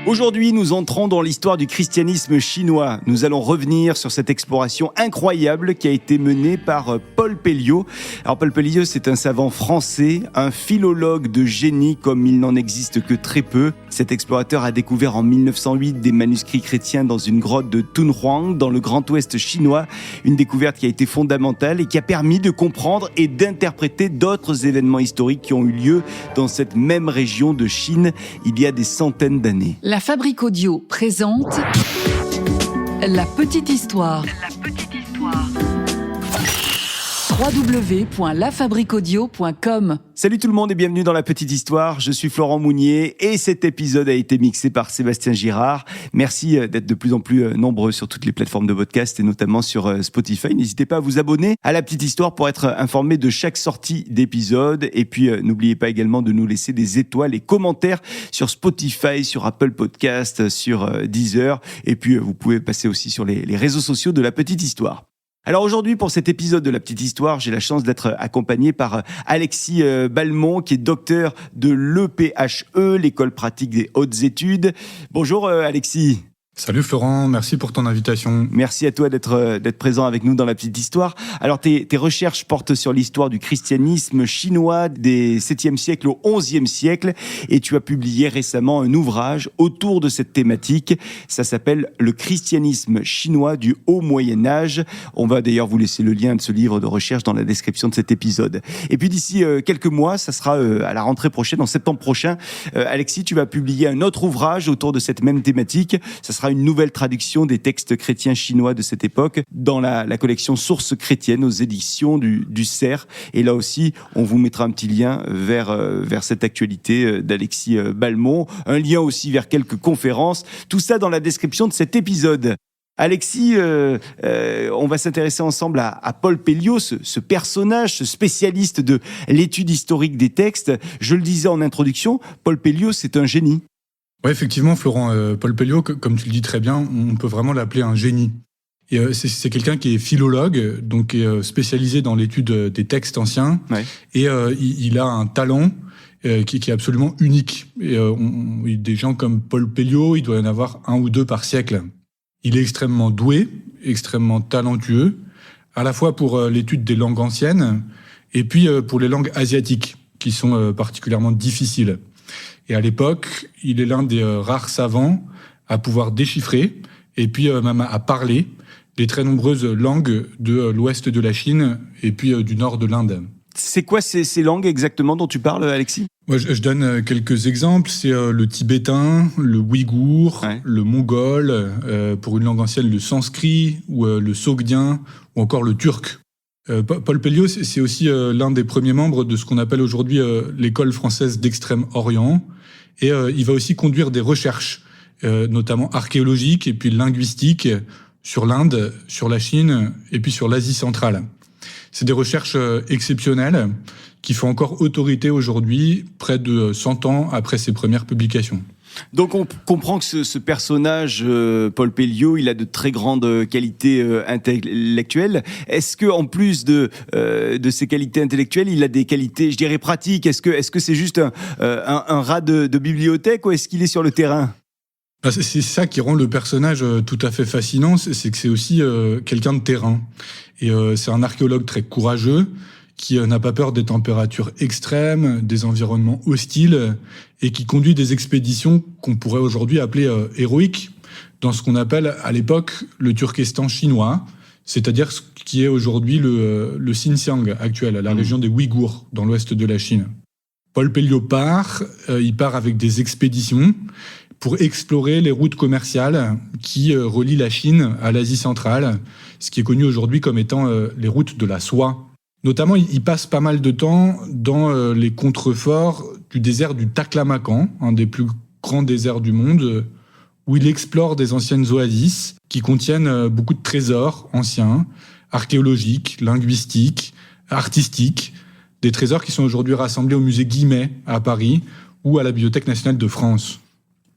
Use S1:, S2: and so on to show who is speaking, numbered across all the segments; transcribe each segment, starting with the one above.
S1: Aujourd'hui, nous entrons dans l'histoire du christianisme chinois. Nous allons revenir sur cette exploration incroyable qui a été menée par Paul Pelliot. Alors Paul Pelliot, c'est un savant français, un philologue de génie comme il n'en existe que très peu. Cet explorateur a découvert en 1908 des manuscrits chrétiens dans une grotte de Tunhuang, dans le Grand Ouest chinois. Une découverte qui a été fondamentale et qui a permis de comprendre et d'interpréter d'autres événements historiques qui ont eu lieu dans cette même région de Chine il y a des centaines d'années.
S2: La Fabrique Audio présente La Petite Histoire. www.lafabriqueaudio.com.
S1: Salut tout le monde et bienvenue dans La Petite Histoire. Je suis Florent Mounier et cet épisode a été mixé par Sébastien Girard. Merci d'être de plus en plus nombreux sur toutes les plateformes de podcast et notamment sur Spotify. N'hésitez pas à vous abonner à La Petite Histoire pour être informé de chaque sortie d'épisode. Et puis n'oubliez pas également de nous laisser des étoiles et commentaires sur Spotify, sur Apple Podcast, sur Deezer. Et puis vous pouvez passer aussi sur les réseaux sociaux de La Petite Histoire. Alors aujourd'hui, pour cet épisode de La Petite Histoire, j'ai la chance d'être accompagné par Alexis Balmont, qui est docteur de l'EPHE, l'École pratique des hautes études. Bonjour Alexis.
S3: Salut Florent, merci pour ton invitation.
S1: Merci à toi d'être présent avec nous dans La Petite Histoire. Alors tes recherches portent sur l'histoire du christianisme chinois des 7e siècle au 11e siècle et tu as publié récemment un ouvrage autour de cette thématique. Ça s'appelle « Le christianisme chinois du Haut Moyen-Âge ». On va d'ailleurs vous laisser le lien de ce livre de recherche dans la description de cet épisode. Et puis d'ici quelques mois, ça sera à la rentrée prochaine, en septembre prochain, Alexis, tu vas publier un autre ouvrage autour de cette même thématique. Ça sera une nouvelle traduction des textes chrétiens chinois de cette époque dans la collection Sources chrétiennes aux éditions du CERF. Et là aussi, on vous mettra un petit lien vers cette actualité d'Alexis Balmont, un lien aussi vers quelques conférences. Tout ça dans la description de cet épisode. Alexis, on va s'intéresser ensemble à Paul Pelliot, ce personnage, ce spécialiste de l'étude historique des textes. Je le disais en introduction, Paul Pelliot, c'est un génie.
S3: Oui, effectivement, Florent, Paul Pelliot, comme tu le dis très bien, on peut vraiment l'appeler un génie. Et c'est quelqu'un qui est philologue, donc qui est spécialisé dans l'étude des textes anciens, ouais. Et il a un talent qui est absolument unique. Et des gens comme Paul Pelliot, il doit y en avoir un ou deux par siècle. Il est extrêmement doué, extrêmement talentueux, à la fois pour l'étude des langues anciennes et puis pour les langues asiatiques, qui sont particulièrement difficiles. Et à l'époque, il est l'un des rares savants à pouvoir déchiffrer et puis même à parler les très nombreuses langues de l'ouest de la Chine et puis du nord de l'Inde.
S1: C'est quoi ces langues exactement dont tu parles, Alexis ?
S3: Moi, je donne quelques exemples. C'est le tibétain, le ouïghour, ouais. Le mongol, pour une langue ancienne, le sanskrit ou le sogdien ou encore le turc. Paul Pelliot, c'est aussi l'un des premiers membres de ce qu'on appelle aujourd'hui l'école française d'Extrême-Orient. Et il va aussi conduire des recherches, notamment archéologiques et puis linguistiques, sur l'Inde, sur la Chine et puis sur l'Asie centrale. C'est des recherches exceptionnelles qui font encore autorité aujourd'hui, près de 100 ans après ses premières publications.
S1: Donc on comprend que ce personnage, Paul Pelliot, il a de très grandes qualités intellectuelles. Est-ce que en plus de ses qualités intellectuelles, il a des qualités, je dirais, pratiques ? Est-ce que c'est juste un rat de bibliothèque ou est-ce qu'il est sur le terrain ?
S3: C'est ça qui rend le personnage tout à fait fascinant, c'est que c'est aussi quelqu'un de terrain. Et c'est un archéologue très courageux, qui n'a pas peur des températures extrêmes, des environnements hostiles, et qui conduit des expéditions qu'on pourrait aujourd'hui appeler héroïques, dans ce qu'on appelle à l'époque le Turkestan chinois, c'est-à-dire ce qui est aujourd'hui le Xinjiang actuel, la région des Ouïghours, dans l'ouest de la Chine. Paul Pelliot il part avec des expéditions pour explorer les routes commerciales qui relient la Chine à l'Asie centrale, ce qui est connu aujourd'hui comme étant les routes de la soie. Notamment, il passe pas mal de temps dans les contreforts du désert du Taklamakan, un des plus grands déserts du monde, où il explore des anciennes oasis qui contiennent beaucoup de trésors anciens, archéologiques, linguistiques, artistiques, des trésors qui sont aujourd'hui rassemblés au musée Guimet à Paris ou à la Bibliothèque nationale de France.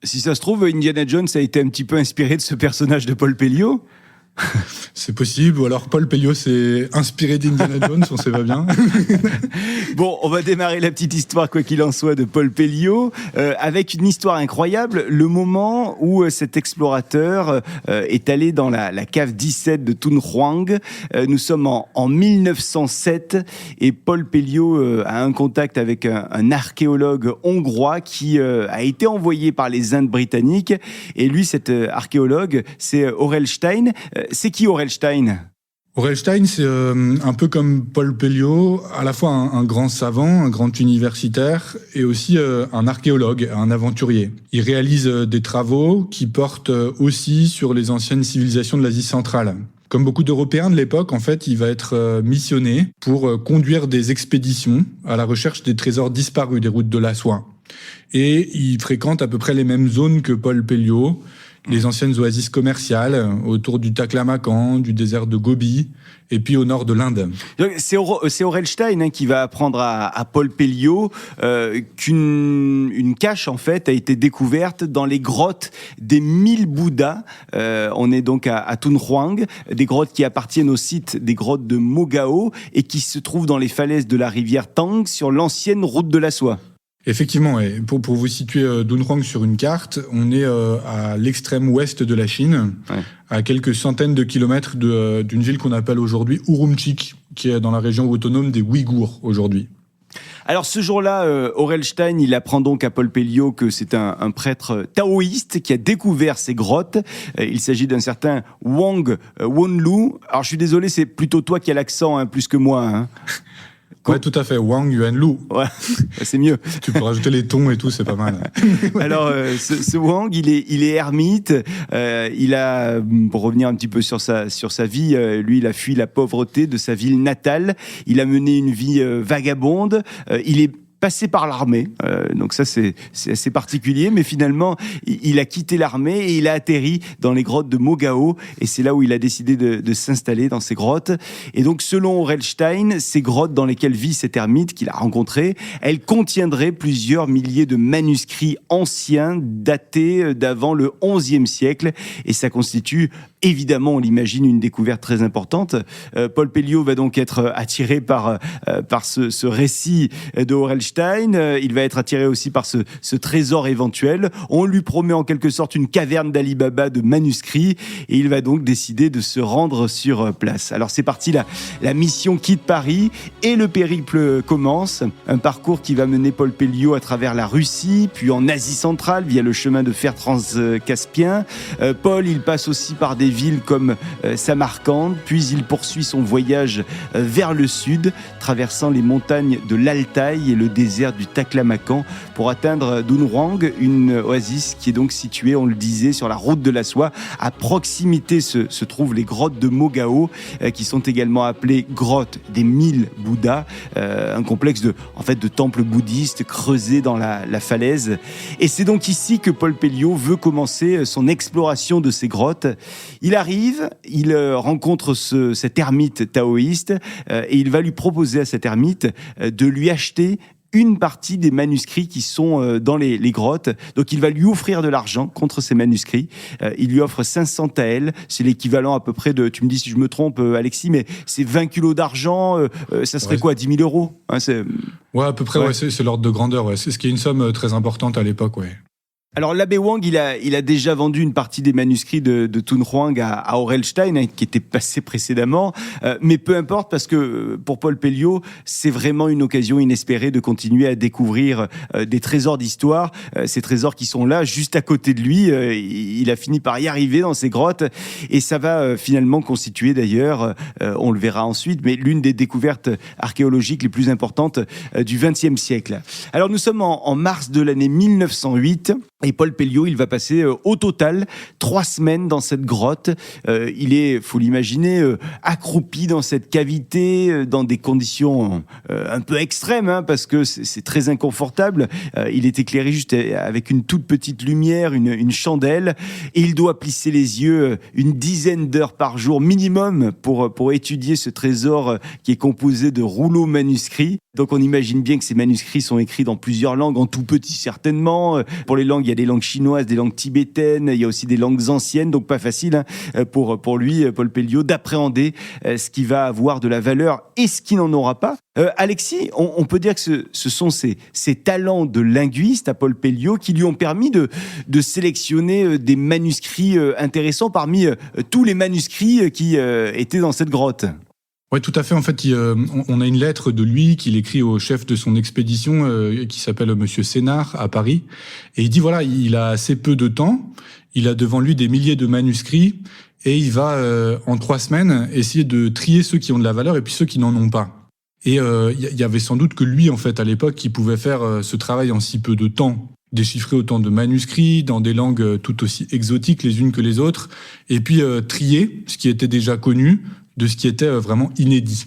S1: Si ça se trouve, Indiana Jones a été un petit peu inspiré de ce personnage de Paul Pelliot ?
S3: C'est possible, ou alors Paul Pelliot s'est inspiré d'Indiana Jones, on sait pas bien.
S1: Bon, on va démarrer la petite histoire, quoi qu'il en soit, de Paul Pelliot, avec une histoire incroyable, le moment où cet explorateur est allé dans la cave 17 de Thun Huang. Nous sommes en 1907, et Paul Pelliot a un contact avec un archéologue hongrois qui a été envoyé par les Indes britanniques, et lui, cet archéologue, c'est Aurel Stein. C'est qui Aurel Stein ?
S3: Aurel Stein, c'est un peu comme Paul Pelliot, à la fois un grand savant, un grand universitaire, et aussi un archéologue, un aventurier. Il réalise des travaux qui portent aussi sur les anciennes civilisations de l'Asie centrale. Comme beaucoup d'Européens de l'époque, en fait, il va être missionné pour conduire des expéditions à la recherche des trésors disparus des routes de la soie. Et il fréquente à peu près les mêmes zones que Paul Pelliot, les anciennes oasis commerciales autour du Taklamakan, du désert de Gobi, et puis au nord de l'Inde.
S1: C'est Aurel Stein qui va apprendre à Paul Pelliot qu'une cache en fait a été découverte dans les grottes des 1000 Bouddhas. On est donc à Thun Huang, des grottes qui appartiennent au site des grottes de Mogao et qui se trouvent dans les falaises de la rivière Tang sur l'ancienne route de la soie.
S3: Effectivement, et pour vous situer Thun Huang sur une carte, on est à l'extrême ouest de la Chine, ouais, à quelques centaines de kilomètres d'une ville qu'on appelle aujourd'hui Urumqi, qui est dans la région autonome des Ouïghours aujourd'hui.
S1: Alors ce jour-là, Aurel Stein, il apprend donc à Paul Pelliot que c'est un prêtre taoïste qui a découvert ces grottes. Il s'agit d'un certain Wang Wenlu. Alors je suis désolé, c'est plutôt toi qui as l'accent plus que moi. Hein.
S3: Ouais, tout à fait. Wang Yuanlu.
S1: Ouais, c'est mieux.
S3: Tu peux rajouter les tons et tout, c'est pas mal.
S1: Alors, ce Wang, il est ermite. Il a, pour revenir un petit peu sur sa vie, lui, il a fui la pauvreté de sa ville natale. Il a mené une vie vagabonde. Il est passé par l'armée, donc ça c'est assez particulier, mais finalement il a quitté l'armée et il a atterri dans les grottes de Mogao, et c'est là où il a décidé de s'installer dans ces grottes. Et donc selon Aurel Stein, ces grottes dans lesquelles vit cet ermite qu'il a rencontré, elles contiendraient plusieurs milliers de manuscrits anciens datés d'avant le XIe siècle, et ça constitue évidemment, on l'imagine, une découverte très importante. Paul Pelliot va donc être attiré par ce récit de Aurel Stein. Il va être attiré aussi par ce trésor éventuel. On lui promet en quelque sorte une caverne d'Ali Baba de manuscrits, et il va donc décider de se rendre sur place. Alors c'est parti, la mission quitte Paris et le périple commence. Un parcours qui va mener Paul Pelliot à travers la Russie, puis en Asie centrale via le chemin de fer transcaspien. Paul, il passe aussi par des villes comme Samarcande, puis il poursuit son voyage vers le sud, traversant les montagnes de l'Altaï et le désert du Taklamakan pour atteindre Thun Huang, une oasis qui est donc située, on le disait, sur la route de la soie. À proximité se trouvent les grottes de Mogao, qui sont également appelées grottes des 1000 Bouddhas, un complexe de temples bouddhistes creusés dans la falaise. Et c'est donc ici que Paul Pelliot veut commencer son exploration de ces grottes. Il arrive, il rencontre cet ermite taoïste, et il va lui proposer à cet ermite de lui acheter une partie des manuscrits qui sont dans les grottes. Donc il va lui offrir de l'argent contre ces manuscrits. Il lui offre 500 taels, c'est l'équivalent à peu près de, tu me dis si je me trompe Alexis, mais c'est 20 kilos d'argent, ça serait quoi, 10 000 euros hein,
S3: Ouais, à peu près, ouais, c'est l'ordre de grandeur, ouais. C'est ce qui est une somme très importante à l'époque, ouais.
S1: Alors l'abbé Wang, il a déjà vendu une partie des manuscrits de Thun Huang à Aurel Stein, qui était passé précédemment, mais peu importe, parce que pour Paul Pelliot, c'est vraiment une occasion inespérée de continuer à découvrir des trésors d'histoire, ces trésors qui sont là, juste à côté de lui. Il a fini par y arriver dans ces grottes, et ça va finalement constituer d'ailleurs, on le verra ensuite, mais l'une des découvertes archéologiques les plus importantes du XXe siècle. Alors nous sommes en mars de l'année 1908, et Paul Pelliot, il va passer au total 3 semaines dans cette grotte. Il est, faut l'imaginer, accroupi dans cette cavité, dans des conditions un peu extrêmes, hein, parce que c'est très inconfortable. Il est éclairé juste avec une toute petite lumière, une chandelle, et il doit plisser les yeux une dizaine d'heures par jour minimum pour étudier ce trésor qui est composé de rouleaux manuscrits. Donc on imagine bien que ces manuscrits sont écrits dans plusieurs langues, en tout petit certainement. Pour les langues, il y a des langues chinoises, des langues tibétaines, il y a aussi des langues anciennes, donc pas facile pour lui, Paul Pelliot, d'appréhender ce qui va avoir de la valeur et ce qui n'en aura pas. Alexis, on peut dire que ce sont ces talents de linguiste à Paul Pelliot qui lui ont permis de sélectionner des manuscrits intéressants parmi tous les manuscrits qui étaient dans cette grotte.
S3: Ouais, tout à fait. En fait, on a une lettre de lui qu'il écrit au chef de son expédition, qui s'appelle Monsieur Sénard à Paris, et il dit voilà, il a assez peu de temps, il a devant lui des milliers de manuscrits, et il va en 3 semaines essayer de trier ceux qui ont de la valeur et puis ceux qui n'en ont pas. Et il y avait sans doute que lui, en fait, à l'époque, qui pouvait faire ce travail en si peu de temps. Déchiffrer autant de manuscrits dans des langues tout aussi exotiques les unes que les autres, et puis trier ce qui était déjà connu de ce qui était vraiment inédit.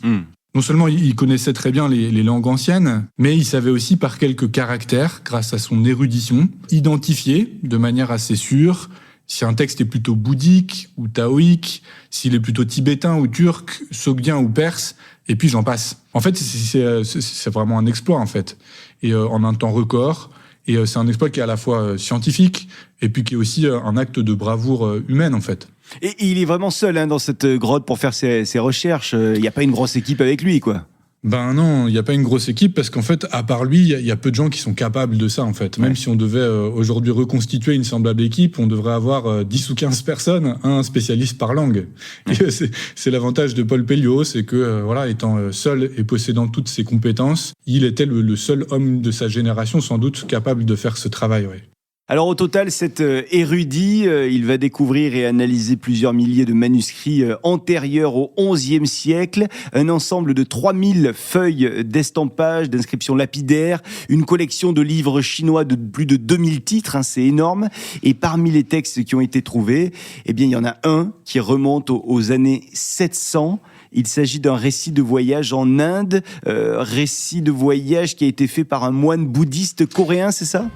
S3: Non seulement il connaissait très bien les langues anciennes, mais il savait aussi par quelques caractères, grâce à son érudition, identifier de manière assez sûre si un texte est plutôt bouddhique ou taoïque, s'il est plutôt tibétain ou turc, sogdien ou perse, et puis j'en passe. En fait, c'est vraiment un exploit, en fait. Et en un temps record. Et c'est un exploit qui est à la fois scientifique et puis qui est aussi un acte de bravoure humaine, en fait.
S1: Et il est vraiment seul dans cette grotte pour faire ses recherches. Il n'y a pas une grosse équipe avec lui, quoi.
S3: Ben non, il n'y a pas une grosse équipe parce qu'en fait, à part lui, il y a peu de gens qui sont capables de ça, en fait. Même si on devait aujourd'hui reconstituer une semblable équipe, on devrait avoir 10 ou 15 personnes, un spécialiste par langue. Et c'est l'avantage de Paul Pelliot, c'est que, voilà, étant seul et possédant toutes ses compétences, il était le seul homme de sa génération, sans doute, capable de faire ce travail, ouais.
S1: Alors au total, cet érudit, il va découvrir et analyser plusieurs milliers de manuscrits antérieurs au XIe siècle, un ensemble de 3000 feuilles d'estampage, d'inscriptions lapidaires, une collection de livres chinois de plus de 2000 titres, c'est énorme. Et parmi les textes qui ont été trouvés, eh bien, il y en a un qui remonte aux années 700. Il s'agit d'un récit de voyage en Inde, récit de voyage qui a été fait par un moine bouddhiste coréen, c'est ça ?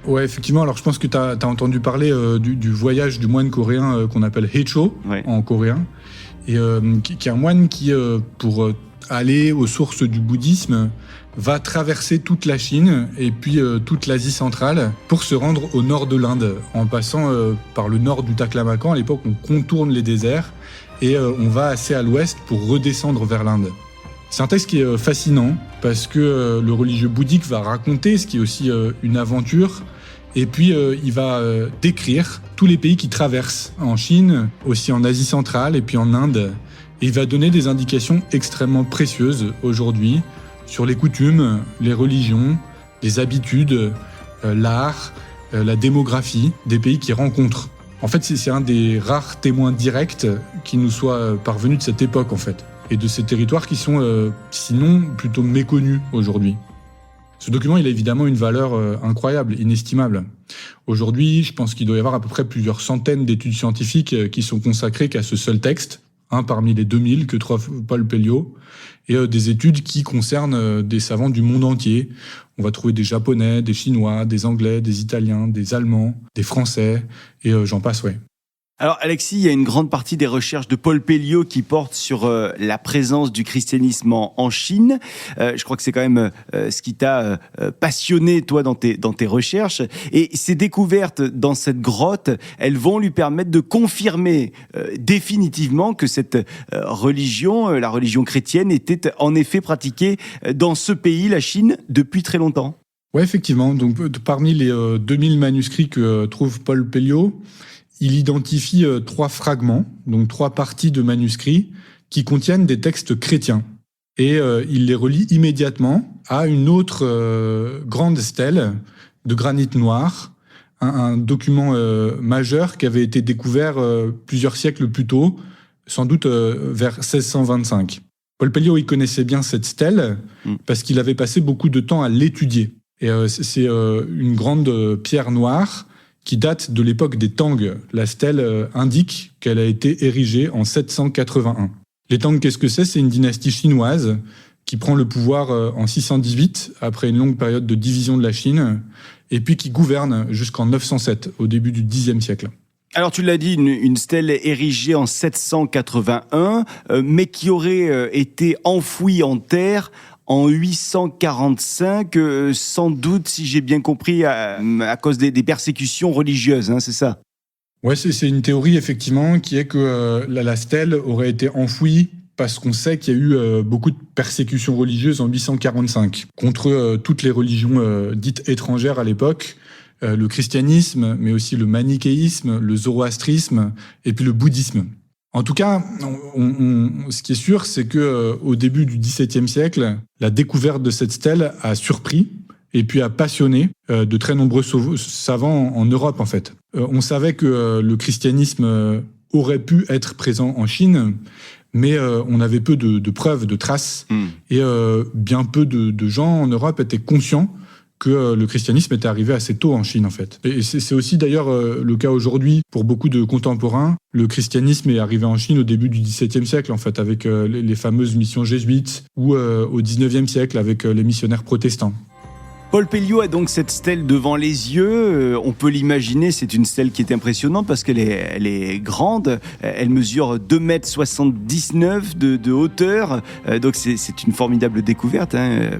S3: Ouais, effectivement. Alors, je pense que tu as entendu parler du voyage du moine coréen qu'on appelle Hecho en coréen, et qui est un moine qui, pour aller aux sources du bouddhisme, va traverser toute la Chine et puis toute l'Asie centrale pour se rendre au nord de l'Inde, en passant par le nord du Taklamakan. À l'époque, on contourne les déserts et on va assez à l'ouest pour redescendre vers l'Inde. C'est un texte qui est fascinant parce que le religieux bouddhique va raconter ce qui est aussi une aventure, et puis il va décrire tous les pays qu'il traverse en Chine, aussi en Asie centrale et puis en Inde. Et il va donner des indications extrêmement précieuses aujourd'hui sur les coutumes, les religions, les habitudes, l'art, la démographie des pays qu'il rencontre. En fait, c'est un des rares témoins directs qui nous soit parvenu de cette époque, en fait, et de ces territoires qui sont, sinon, plutôt méconnus aujourd'hui. Ce document, il a évidemment une valeur incroyable, inestimable. Aujourd'hui, je pense qu'il doit y avoir à peu près plusieurs centaines d'études scientifiques qui sont consacrées qu'à ce seul texte, parmi les 2000 que trouve Paul Pelliot, et des études qui concernent des savants du monde entier. On va trouver des Japonais, des Chinois, des Anglais, des Italiens, des Allemands, des Français, et j'en passe, ouais.
S1: Alors Alexis, il y a une grande partie des recherches de Paul Pelliot qui portent sur la présence du christianisme en Chine. Je crois que c'est quand même ce qui t'a passionné, toi, dans tes recherches. Et ces découvertes dans cette grotte, elles vont lui permettre de confirmer définitivement que cette religion, la religion chrétienne, était en effet pratiquée dans ce pays, la Chine, depuis très longtemps.
S3: Ouais, effectivement. Donc, parmi les 2000 manuscrits que trouve Paul Pelliot, il identifie 3 fragments, donc 3 parties de manuscrits qui contiennent des textes chrétiens. Et il les relie immédiatement à une autre grande stèle de granit noir, un document majeur qui avait été découvert plusieurs siècles plus tôt, sans doute vers 1625. Paul Pelliot, il connaissait bien cette stèle parce qu'il avait passé beaucoup de temps à l'étudier. Et c'est une grande pierre noire qui date de l'époque des Tang. La stèle indique qu'elle a été érigée en 781. Les Tang, qu'est-ce que c'est ? C'est une dynastie chinoise qui prend le pouvoir en 618, après une longue période de division de la Chine, et puis qui gouverne jusqu'en 907, au début du Xe siècle.
S1: Alors tu l'as dit, une stèle érigée en 781, mais qui aurait été enfouie en terre en 845, sans doute, si j'ai bien compris, à cause des persécutions religieuses, c'est ça?
S3: Ouais, c'est une théorie, effectivement, qui est que la stèle aurait été enfouie parce qu'on sait qu'il y a eu beaucoup de persécutions religieuses en 845 contre toutes les religions dites étrangères à l'époque, le christianisme, mais aussi le manichéisme, le zoroastrisme et puis le bouddhisme. En tout cas, ce qui est sûr, c'est que au début du XVIIe siècle, la découverte de cette stèle a surpris et puis a passionné de très nombreux savants en Europe, en fait. On savait que le christianisme aurait pu être présent en Chine, mais on avait peu de preuves, de traces, et bien peu de gens en Europe étaient conscients que le christianisme était arrivé assez tôt en Chine, en fait. Et c'est aussi d'ailleurs le cas aujourd'hui pour beaucoup de contemporains. Le christianisme est arrivé en Chine au début du XVIIe siècle, en fait, avec les fameuses missions jésuites, ou au XIXe siècle avec les missionnaires protestants.
S1: Paul Pelliot a donc cette stèle devant les yeux. On peut l'imaginer, c'est une stèle qui est impressionnante parce qu'elle est grande. Elle mesure 2,79 m de hauteur. Donc c'est une formidable découverte,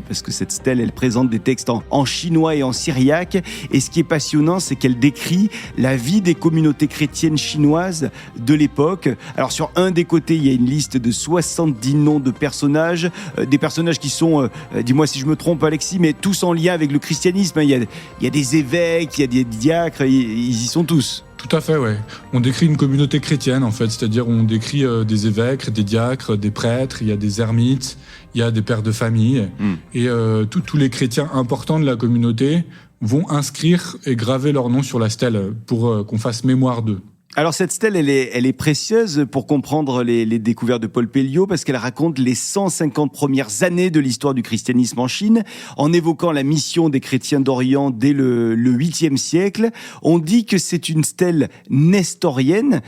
S1: parce que cette stèle, elle présente des textes en chinois et en syriaque. Et ce qui est passionnant, c'est qu'elle décrit la vie des communautés chrétiennes chinoises de l'époque. Alors sur un des côtés, il y a une liste de 70 noms de personnages. Des personnages qui sont, dis-moi si je me trompe Alexis, mais tous en lien avec le christianisme. Il y a des évêques, il y a des diacres, ils y sont tous.
S3: Tout à fait, ouais. On décrit une communauté chrétienne, en fait, c'est-à-dire on décrit des évêques, des diacres, des prêtres, il y a des ermites, il y a des pères de famille, et tous les chrétiens importants de la communauté vont inscrire et graver leur nom sur la stèle pour qu'on fasse mémoire d'eux.
S1: Alors cette stèle, elle est précieuse pour comprendre les découvertes de Paul Pelliot parce qu'elle raconte les 150 premières années de l'histoire du christianisme en Chine, en évoquant la mission des chrétiens d'Orient dès le 8e siècle. On dit que c'est une stèle nestorienne.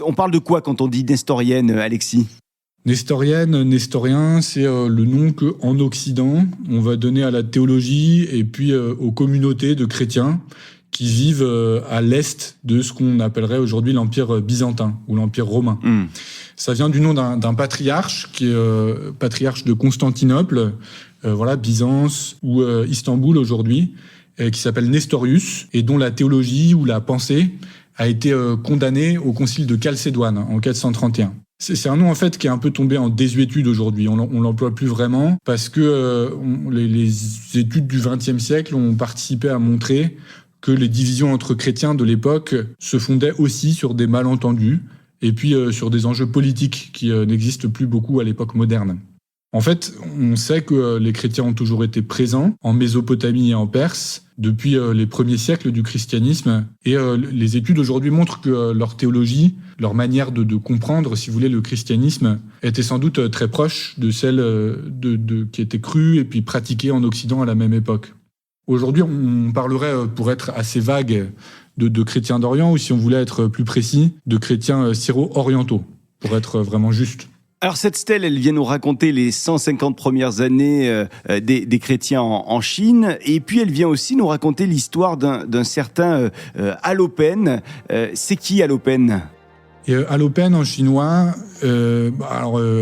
S1: On parle de quoi quand on dit nestorienne, Alexis ?
S3: Nestorienne, nestorien, c'est le nom qu'en Occident, on va donner à la théologie et puis aux communautés de chrétiens qui vivent à l'est de ce qu'on appellerait aujourd'hui l'Empire byzantin ou l'Empire romain. Ça vient du nom d'un patriarche qui est patriarche de Constantinople, Byzance ou Istanbul aujourd'hui, qui s'appelle Nestorius et dont la théologie ou la pensée a été condamnée au concile de Chalcédoine en 431. C'est un nom en fait qui est un peu tombé en désuétude aujourd'hui. On l'emploie plus vraiment parce que les études du XXe siècle ont participé à montrer que les divisions entre chrétiens de l'époque se fondaient aussi sur des malentendus et puis sur des enjeux politiques qui n'existent plus beaucoup à l'époque moderne. En fait, on sait que les chrétiens ont toujours été présents en Mésopotamie et en Perse depuis les premiers siècles du christianisme. Et les études aujourd'hui montrent que leur théologie, leur manière de comprendre, si vous voulez, le christianisme, était sans doute très proche de celle qui était crue et puis pratiquée en Occident à la même époque. Aujourd'hui, on parlerait, pour être assez vague, de chrétiens d'Orient, ou si on voulait être plus précis, de chrétiens syro-orientaux, pour être vraiment juste.
S1: Alors cette stèle, elle vient nous raconter les 150 premières années des chrétiens en Chine, et puis elle vient aussi nous raconter l'histoire d'un certain Alopen. C'est qui Alopen ?
S3: Alopen en chinois,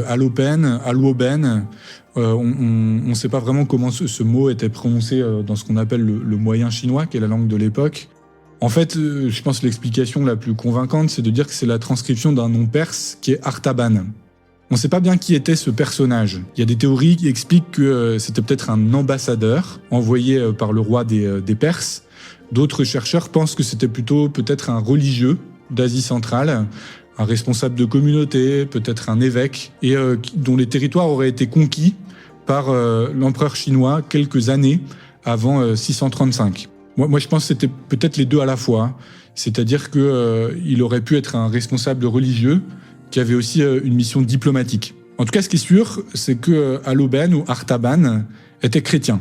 S3: Alopen, Aluoben, on ne sait pas vraiment comment ce mot était prononcé dans ce qu'on appelle le moyen chinois, qui est la langue de l'époque. En fait, je pense que l'explication la plus convaincante, c'est de dire que c'est la transcription d'un nom perse qui est Artaban. On ne sait pas bien qui était ce personnage. Il y a des théories qui expliquent que c'était peut-être un ambassadeur envoyé par le roi des Perses. D'autres chercheurs pensent que c'était plutôt peut-être un religieux d'Asie centrale, un responsable de communauté, peut-être un évêque, et dont les territoires auraient été conquis par l'empereur chinois quelques années avant 635. Moi, je pense que c'était peut-être les deux à la fois. C'est-à-dire qu'il aurait pu être un responsable religieux qui avait aussi une mission diplomatique. En tout cas, ce qui est sûr, c'est que Aloben ou Artaban était chrétien.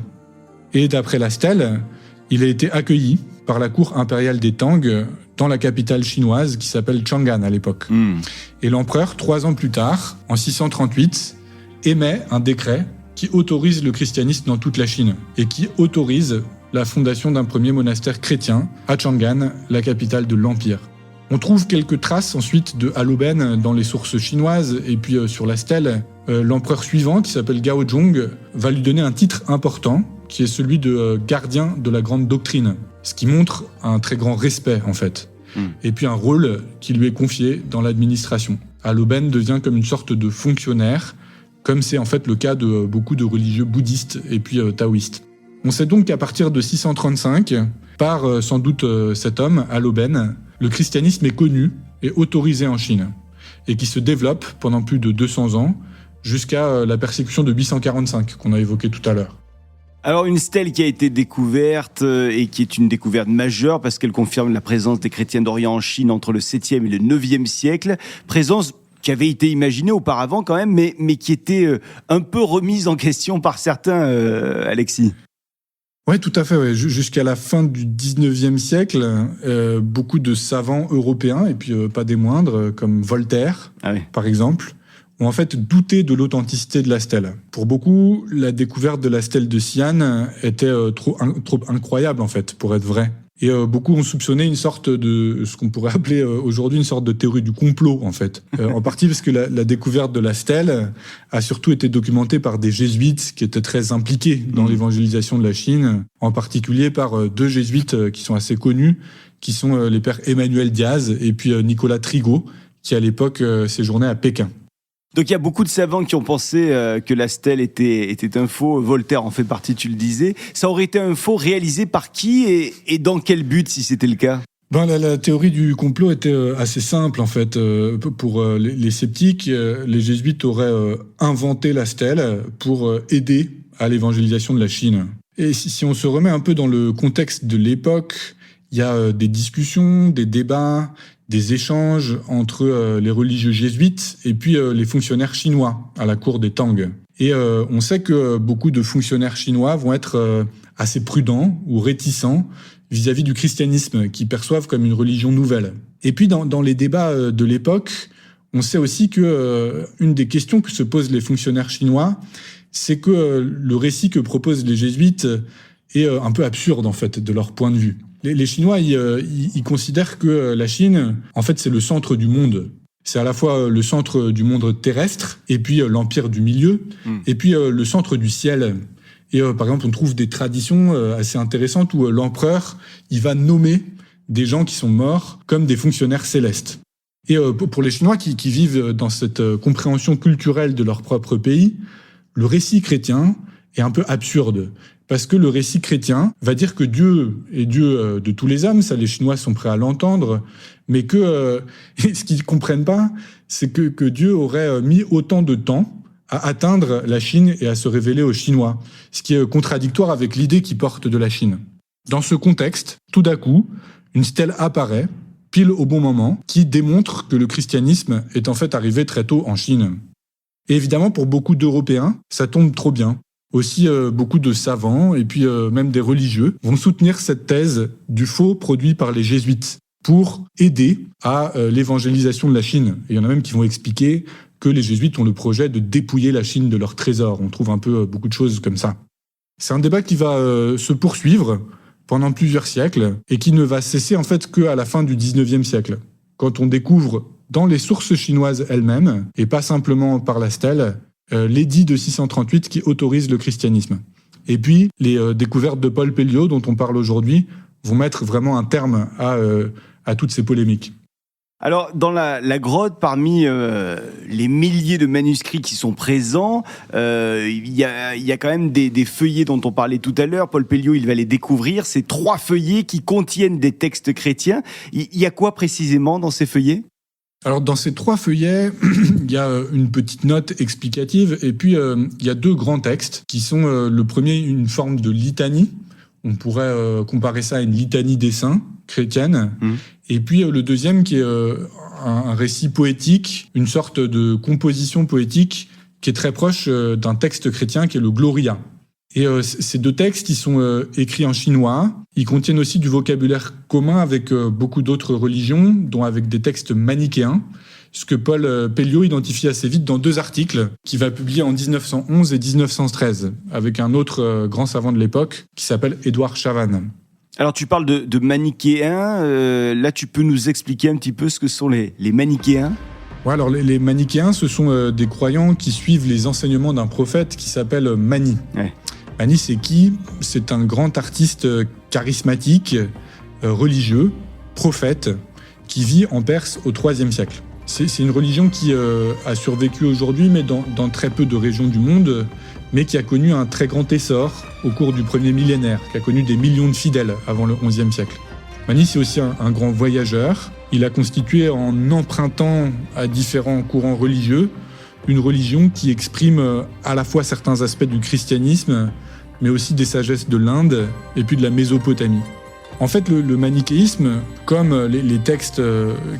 S3: Et d'après la stèle, il a été accueilli par la cour impériale des Tang dans la capitale chinoise qui s'appelle Chang'an à l'époque. Et l'empereur, 3 ans plus tard, en 638, émet un décret qui autorise le christianisme dans toute la Chine et qui autorise la fondation d'un premier monastère chrétien à Chang'an, la capitale de l'Empire. On trouve quelques traces ensuite de Aloben dans les sources chinoises et puis sur la stèle, l'empereur suivant qui s'appelle Gaozhong va lui donner un titre important qui est celui de gardien de la grande doctrine, ce qui montre un très grand respect en fait. Et puis un rôle qui lui est confié dans l'administration. Aloben devient comme une sorte de fonctionnaire, comme c'est en fait le cas de beaucoup de religieux bouddhistes et puis taoïstes. On sait donc qu'à partir de 635, par sans doute cet homme, Aloben, le christianisme est connu et autorisé en Chine, et qui se développe pendant plus de 200 ans, jusqu'à la persécution de 845, qu'on a évoquée tout à l'heure.
S1: Alors une stèle qui a été découverte et qui est une découverte majeure parce qu'elle confirme la présence des chrétiens d'Orient en Chine entre le 7e et le 9e siècle, présence qui avait été imaginée auparavant quand même, mais qui était un peu remise en question par certains, Alexis.
S3: Oui, tout à fait. Ouais. Jusqu'à la fin du 19e siècle, beaucoup de savants européens, et puis pas des moindres, comme Voltaire, par exemple, ont en fait douté de l'authenticité de la stèle. Pour beaucoup, la découverte de la stèle de Xi'an était trop incroyable, en fait, pour être vraie. Et beaucoup ont soupçonné une sorte de, ce qu'on pourrait appeler aujourd'hui une sorte de théorie du complot, en fait. En partie parce que la découverte de la stèle a surtout été documentée par des jésuites qui étaient très impliqués dans l'évangélisation de la Chine, en particulier par deux jésuites qui sont assez connus, qui sont les pères Emmanuel Diaz et puis Nicolas Trigault, qui à l'époque séjournaient à Pékin.
S1: Donc il y a beaucoup de savants qui ont pensé que la stèle était un faux. Voltaire en fait partie, tu le disais. Ça aurait été un faux réalisé par qui et dans quel but, si c'était le cas ?
S3: La théorie du complot était assez simple en fait. Pour les sceptiques, les jésuites auraient inventé la stèle pour aider à l'évangélisation de la Chine. Et si on se remet un peu dans le contexte de l'époque, il y a des discussions, des débats, des échanges entre les religieux jésuites et puis les fonctionnaires chinois à la cour des Tang. Et on sait que beaucoup de fonctionnaires chinois vont être assez prudents ou réticents vis-à-vis du christianisme, qu'ils perçoivent comme une religion nouvelle. Et puis dans les débats de l'époque, on sait aussi que une des questions que se posent les fonctionnaires chinois, c'est que le récit que proposent les jésuites est un peu absurde en fait de leur point de vue. Les Chinois, ils considèrent que la Chine, en fait, c'est le centre du monde. C'est à la fois le centre du monde terrestre, et puis l'empire du milieu, et puis le centre du ciel. Et par exemple, on trouve des traditions assez intéressantes où l'empereur, il va nommer des gens qui sont morts comme des fonctionnaires célestes. Et pour les Chinois qui vivent dans cette compréhension culturelle de leur propre pays, le récit chrétien est un peu absurde. Parce que le récit chrétien va dire que Dieu est Dieu de tous les hommes, ça les Chinois sont prêts à l'entendre, mais que ce qu'ils comprennent pas, c'est que Dieu aurait mis autant de temps à atteindre la Chine et à se révéler aux Chinois, ce qui est contradictoire avec l'idée qu'ils portent de la Chine. Dans ce contexte, tout d'un coup, une stèle apparaît, pile au bon moment, qui démontre que le christianisme est en fait arrivé très tôt en Chine. Et évidemment, pour beaucoup d'Européens, ça tombe trop bien. Aussi, beaucoup de savants et puis même des religieux vont soutenir cette thèse du faux produit par les jésuites pour aider à l'évangélisation de la Chine. Et il y en a même qui vont expliquer que les jésuites ont le projet de dépouiller la Chine de leurs trésors. On trouve un peu beaucoup de choses comme ça. C'est un débat qui va se poursuivre pendant plusieurs siècles et qui ne va cesser en fait qu'à la fin du 19e siècle, quand on découvre dans les sources chinoises elles-mêmes, et pas simplement par la stèle, l'édit de 638 qui autorise le christianisme. Et puis, les découvertes de Paul Pelliot, dont on parle aujourd'hui, vont mettre vraiment un terme à toutes ces polémiques.
S1: Alors, dans la grotte, parmi les milliers de manuscrits qui sont présents, il y a quand même des feuillets dont on parlait tout à l'heure. Paul Pelliot, il va les découvrir. Ces 3 feuillets qui contiennent des textes chrétiens. Il y a quoi précisément dans ces feuillets ?
S3: Alors, dans ces 3 feuillets, il y a une petite note explicative et puis il y a 2 grands textes qui sont le premier, une forme de litanie. On pourrait comparer ça à une litanie des saints chrétienne. Et puis le deuxième qui est un récit poétique, une sorte de composition poétique qui est très proche d'un texte chrétien qui est le Gloria. Et ces 2 textes, ils sont écrits en chinois. Ils contiennent aussi du vocabulaire commun avec beaucoup d'autres religions, dont avec des textes manichéens, ce que Paul Pelliot identifie assez vite dans 2 articles qu'il va publier en 1911 et 1913, avec un autre grand savant de l'époque qui s'appelle Édouard Chavannes.
S1: Alors tu parles de manichéens, là tu peux nous expliquer un petit peu ce que sont les manichéens ?
S3: Ouais, alors les manichéens, ce sont des croyants qui suivent les enseignements d'un prophète qui s'appelle Mani.
S1: Ouais.
S3: Mani, c'est qui ? C'est un grand artiste charismatique, religieux, prophète, qui vit en Perse au IIIe siècle. C'est une religion qui a survécu aujourd'hui, mais dans très peu de régions du monde, mais qui a connu un très grand essor au cours du premier millénaire, qui a connu des millions de fidèles avant le XIe siècle. Mani, c'est aussi un grand voyageur. Il a constitué, en empruntant à différents courants religieux, une religion qui exprime à la fois certains aspects du christianisme, mais aussi des sagesses de l'Inde et puis de la Mésopotamie. En fait, le manichéisme, comme les textes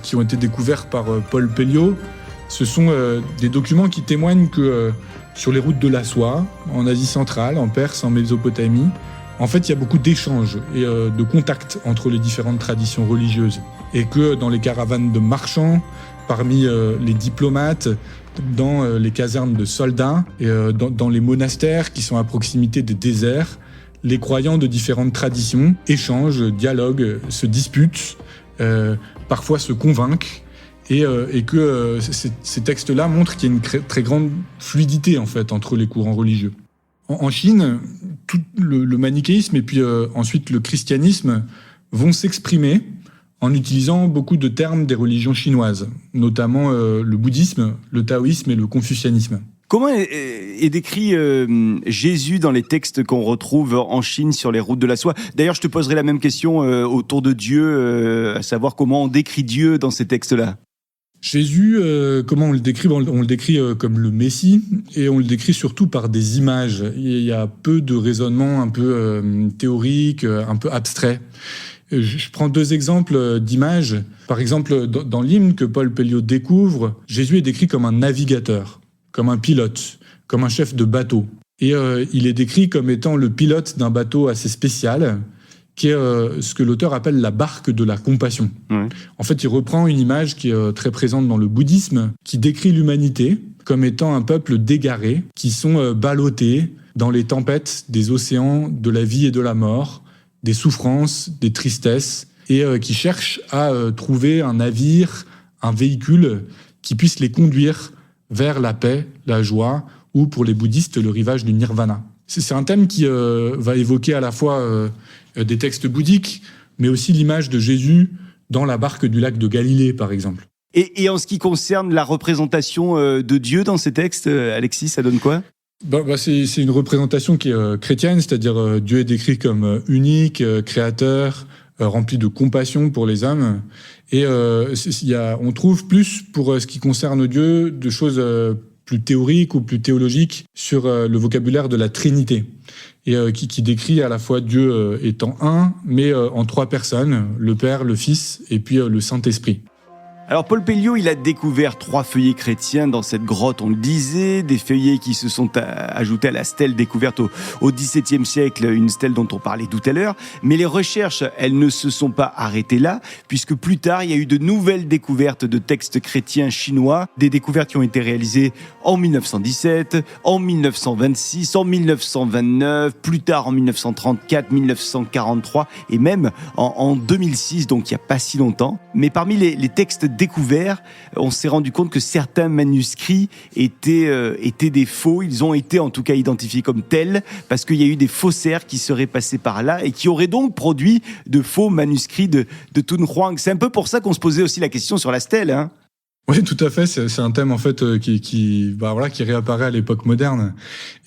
S3: qui ont été découverts par Paul Pelliot, ce sont des documents qui témoignent que sur les routes de la soie, en Asie centrale, en Perse, en Mésopotamie, en fait, il y a beaucoup d'échanges et de contacts entre les différentes traditions religieuses. Et que dans les caravanes de marchands, parmi les diplomates, dans les casernes de soldats, et dans les monastères qui sont à proximité des déserts, les croyants de différentes traditions échangent, dialoguent, se disputent, parfois se convainquent, et que ces textes-là montrent qu'il y a une très grande fluidité en fait entre les courants religieux. En Chine, tout le manichéisme et puis ensuite le christianisme vont s'exprimer en utilisant beaucoup de termes des religions chinoises, notamment le bouddhisme, le taoïsme et le confucianisme.
S1: Comment est décrit Jésus dans les textes qu'on retrouve en Chine sur les routes de la soie ? D'ailleurs, je te poserai la même question autour de Dieu, à savoir comment on décrit Dieu dans ces textes-là.
S3: Jésus, comment on le décrit ? On le décrit comme le Messie, et on le décrit surtout par des images. Il y a peu de raisonnement un peu théorique, un peu abstrait. Je prends 2 exemples d'images. Par exemple, dans l'hymne que Paul Pelliot découvre, Jésus est décrit comme un navigateur, comme un pilote, comme un chef de bateau. Et il est décrit comme étant le pilote d'un bateau assez spécial, qui est ce que l'auteur appelle la barque de la compassion. Ouais. En fait, il reprend une image qui est très présente dans le bouddhisme, qui décrit l'humanité comme étant un peuple d'égarés, qui sont ballottés dans les tempêtes des océans de la vie et de la mort, des souffrances, des tristesses, et qui cherchent à trouver un navire, un véhicule qui puisse les conduire vers la paix, la joie, ou pour les bouddhistes, le rivage du nirvana. C'est un thème qui va évoquer à la fois des textes bouddhiques, mais aussi l'image de Jésus dans la barque du lac de Galilée, par exemple.
S1: Et en ce qui concerne la représentation de Dieu dans ces textes, Alexis, ça donne quoi ?
S3: C'est une représentation qui est chrétienne, c'est-à-dire Dieu est décrit comme unique, créateur, rempli de compassion pour les hommes. Et on trouve plus, pour ce qui concerne Dieu, de choses plus théoriques ou plus théologiques sur le vocabulaire de la Trinité. Et qui décrit à la fois Dieu étant un, mais en 3 personnes, le Père, le Fils et puis le Saint-Esprit.
S1: Alors Paul Pelliot, il a découvert 3 feuillets chrétiens dans cette grotte, on le disait, des feuillets qui se sont ajoutés à la stèle découverte au XVIIe siècle, une stèle dont on parlait tout à l'heure. Mais les recherches, elles ne se sont pas arrêtées là, puisque plus tard, il y a eu de nouvelles découvertes de textes chrétiens chinois, des découvertes qui ont été réalisées en 1917, en 1926, en 1929, plus tard en 1934, 1943 et même en 2006, donc il n'y a pas si longtemps. Mais parmi les textes découverts, on s'est rendu compte que certains manuscrits étaient des faux. Ils ont été en tout cas identifiés comme tels parce qu'il y a eu des faussaires qui seraient passés par là et qui auraient donc produit de faux manuscrits de Dunhuang. C'est un peu pour ça qu'on se posait aussi la question sur la stèle, hein.
S3: Oui, tout à fait. C'est un thème en fait qui réapparaît à l'époque moderne.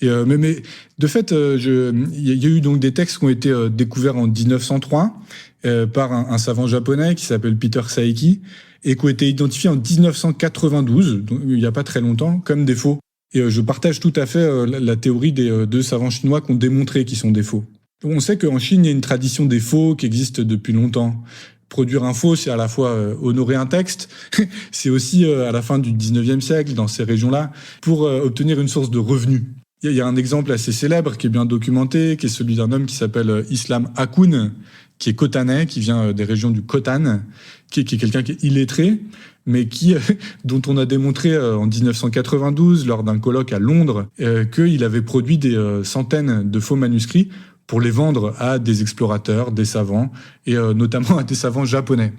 S3: Et mais de fait, il y a eu donc des textes qui ont été découverts en 1903 par un savant japonais qui s'appelle Peter Saeki et qui ont été identifiés en 1992, donc il n'y a pas très longtemps, comme des faux. Et je partage tout à fait la théorie des 2 savants chinois qui ont démontré qu'ils sont des faux. On sait qu'en Chine, il y a une tradition des faux qui existe depuis longtemps. Produire un faux, c'est à la fois honorer un texte, c'est aussi à la fin du 19e siècle, dans ces régions-là, pour obtenir une source de revenus. Il y a un exemple assez célèbre qui est bien documenté, qui est celui d'un homme qui s'appelle Islam Hakoun, qui est khotanais, qui vient des régions du Khotan, qui est quelqu'un qui est illettré, mais dont on a démontré en 1992, lors d'un colloque à Londres, qu'il avait produit des centaines de faux manuscrits pour les vendre à des explorateurs, des savants, et notamment à des savants japonais.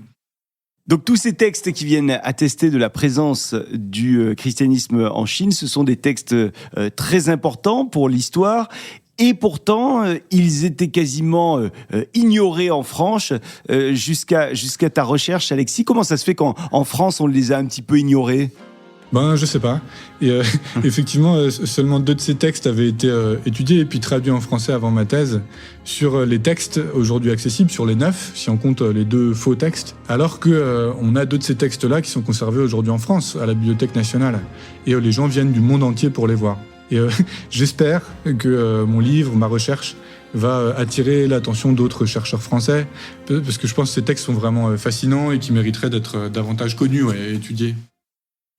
S1: Donc tous ces textes qui viennent attester de la présence du christianisme en Chine, ce sont des textes très importants pour l'histoire. Et pourtant, ils étaient quasiment ignorés en France jusqu'à ta recherche, Alexis. Comment ça se fait qu'en France, on les a un petit peu ignorés ?
S3: Je sais pas. Et effectivement, seulement 2 de ces textes avaient été étudiés et puis traduits en français avant ma thèse sur les textes aujourd'hui accessibles, sur les 9, si on compte les 2 faux textes, alors que on a 2 de ces textes-là qui sont conservés aujourd'hui en France, à la Bibliothèque nationale. Et les gens viennent du monde entier pour les voir. Et j'espère que mon livre, ma recherche, va attirer l'attention d'autres chercheurs français, parce que je pense que ces textes sont vraiment fascinants et qui mériteraient d'être davantage connus et étudiés.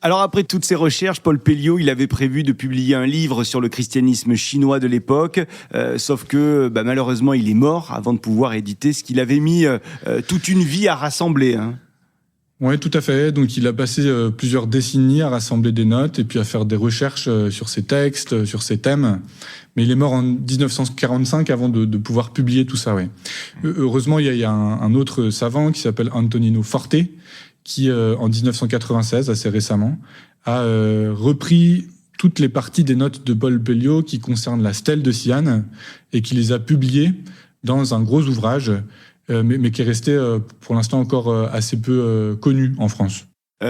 S1: Alors après toutes ces recherches, Paul Pelliot, il avait prévu de publier un livre sur le christianisme chinois de l'époque, sauf que malheureusement il est mort avant de pouvoir éditer ce qu'il avait mis toute une vie à rassembler.
S3: Oui, tout à fait. Donc il a passé plusieurs décennies à rassembler des notes et puis à faire des recherches sur ses textes, sur ses thèmes. Mais il est mort en 1945 avant de pouvoir publier tout ça. Ouais. Heureusement, il y a un autre savant qui s'appelle Antonino Forte, qui, en 1996, assez récemment, a repris toutes les parties des notes de Paul Pelliot qui concernent la stèle de Xi'an et qui les a publiées dans un gros ouvrage, mais qui est resté pour l'instant encore assez peu connu en France.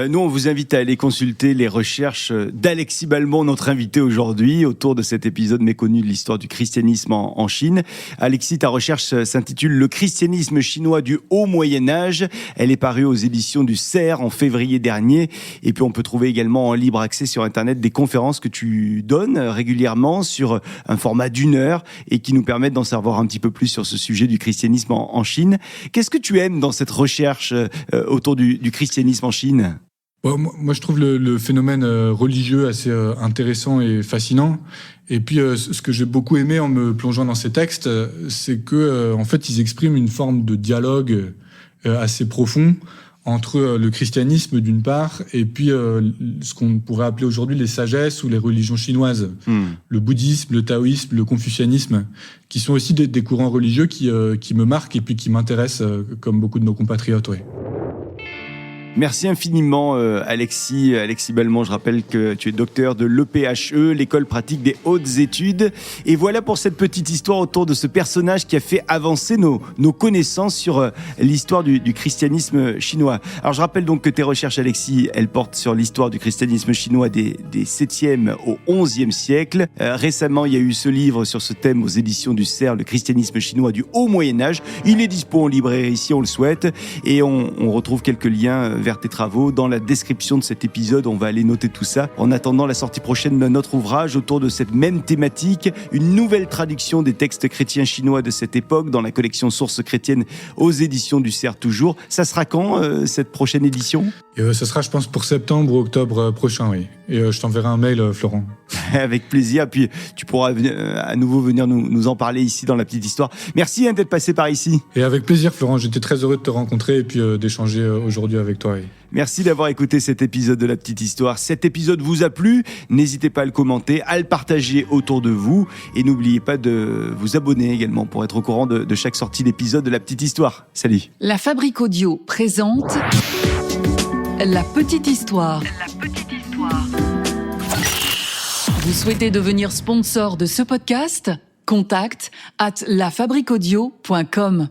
S1: Nous, on vous invite à aller consulter les recherches d'Alexis Balmont, notre invité aujourd'hui, autour de cet épisode méconnu de l'histoire du christianisme en Chine. Alexis, ta recherche s'intitule « Le christianisme chinois du Haut Moyen-Âge ». Elle est parue aux éditions du CERF en février dernier. Et puis, on peut trouver également en libre accès sur Internet des conférences que tu donnes régulièrement sur un format d'1 heure et qui nous permettent d'en savoir un petit peu plus sur ce sujet du christianisme en Chine. Qu'est-ce que tu aimes dans cette recherche autour du christianisme en Chine ?
S3: Moi, je trouve le phénomène religieux assez intéressant et fascinant. Et puis, ce que j'ai beaucoup aimé en me plongeant dans ces textes, c'est que, en fait, ils expriment une forme de dialogue assez profond entre le christianisme d'une part et puis ce qu'on pourrait appeler aujourd'hui les sagesses ou les religions chinoises, le bouddhisme, le taoïsme, le confucianisme, qui sont aussi des courants religieux qui me marquent et puis qui m'intéressent comme beaucoup de nos compatriotes. Ouais.
S1: Merci infiniment Alexis Balmont. Je rappelle que tu es docteur de l'EPHE, l'école pratique des hautes études. Et voilà pour cette petite histoire autour de ce personnage qui a fait avancer nos connaissances sur l'histoire du christianisme chinois. Alors je rappelle donc que tes recherches, Alexis, elles portent sur l'histoire du christianisme chinois des 7e au 11e siècle. Récemment, il y a eu ce livre sur ce thème aux éditions du CERF, le christianisme chinois du Haut Moyen-Âge. Il est dispo en librairie si on le souhaite. Et on retrouve quelques liens vers tes travaux dans la description de cet épisode. On va aller noter tout ça en attendant la sortie prochaine d'un autre ouvrage autour de cette même thématique, une nouvelle traduction des textes chrétiens chinois de cette époque dans la collection Sources chrétiennes aux éditions du CERF toujours. Ça sera quand cette prochaine édition ?
S3: Ça sera, je pense, pour septembre ou octobre prochain, oui. Et je t'enverrai un mail, Florent.
S1: Avec plaisir. Puis tu pourras à nouveau venir nous en parler ici dans La Petite Histoire. Merci d'être passé par ici.
S3: Et avec plaisir, Florent. J'étais très heureux de te rencontrer et puis d'échanger aujourd'hui avec toi. Oui.
S1: Merci d'avoir écouté cet épisode de La Petite Histoire. Cet épisode vous a plu, n'hésitez pas à le commenter, à le partager autour de vous et n'oubliez pas de vous abonner également pour être au courant de chaque sortie d'épisode de La Petite Histoire. Salut.
S2: La Fabrique Audio présente La Petite Histoire. La Petite Histoire. Vous souhaitez devenir sponsor de ce podcast ? Contact @lafabriqueaudio.com